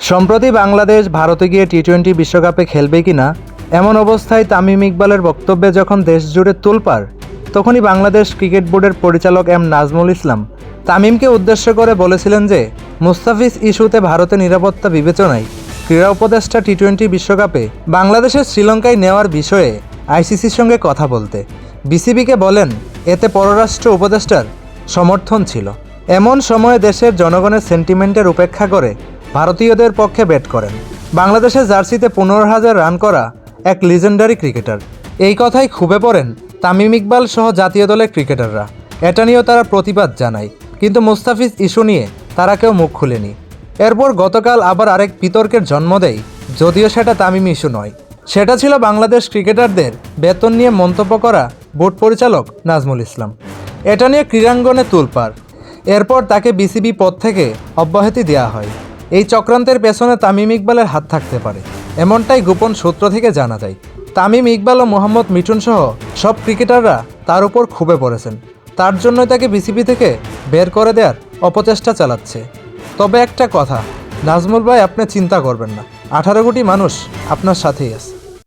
সম্প্রতি বাংলাদেশ ভারতে গিয়ে টি-20 বিশ্বকাপে খেলবে কিনা এমন অবস্থায় তামিম ইকবালের বক্তব্যে যখন দেশ জুড়ে তোলপাড়, তখনই বাংলাদেশ ক্রিকেট বোর্ডের পরিচালক এম নাজমুল ইসলাম তামিমকে উদ্দেশ্য করে বলেছিলেন যে মুস্তাফিজ ইস্যুতে ভারতের নিরাপত্তা বিবেচনায় ক্রীড়া উপদেষ্টা টি-20 বিশ্বকাপে বাংলাদেশের শ্রীলঙ্কায় নেওয়ার বিষয়ে আইসিসির সঙ্গে কথা বলতে বিসিবিকে বলেন। এতে পররাষ্ট্র উপদেষ্টার সমর্থন ছিল। এমন সময়ে দেশের জনগণের সেন্টিমেন্টের উপেক্ষা করে ভারতীয়দের পক্ষে ব্যাট করেন বাংলাদেশের জার্সিতে 15,000 রান করা এক লিজেন্ডারি ক্রিকেটার। এই কথাই খুবে পড়েন তামিম ইকবাল সহ জাতীয় দলের ক্রিকেটাররা। এটা নিয়েও তারা প্রতিবাদ জানায়, কিন্তু মুস্তাফিজ ইস্যু নিয়ে তারা কেউ মুখ খুলেনি। এরপর গতকাল আবার আরেক বিতর্কের জন্ম দেয়, যদিও সেটা তামিম ইস্যু নয়, সেটা ছিল বাংলাদেশ ক্রিকেটারদের বেতন নিয়ে মন্তব্য করা বোর্ড পরিচালক নাজমুল ইসলাম। এটা নিয়ে ক্রীড়াঙ্গনে তোলপাড়। এরপর তাকে বিসিবি পদ থেকে অব্যাহতি দেওয়া হয়। এই চক্রান্তের পেছনে তামিম ইকবালের হাত থাকতে পারে, এমনটাই গোপন সূত্র থেকে জানা যায়। তামিম ইকবাল ও মোহাম্মদ মিঠুন সহ সব ক্রিকেটাররা তার উপর ক্ষুবে পড়েছেন। তার জন্যই তাকে বিসিবি থেকে বের করে দেওয়ার অপচেষ্টা চালাচ্ছে। তবে একটা কথা, নাজমুল ভাই, আপনি চিন্তা করবেন না, 18 কোটি মানুষ আপনার সাথেই আছে।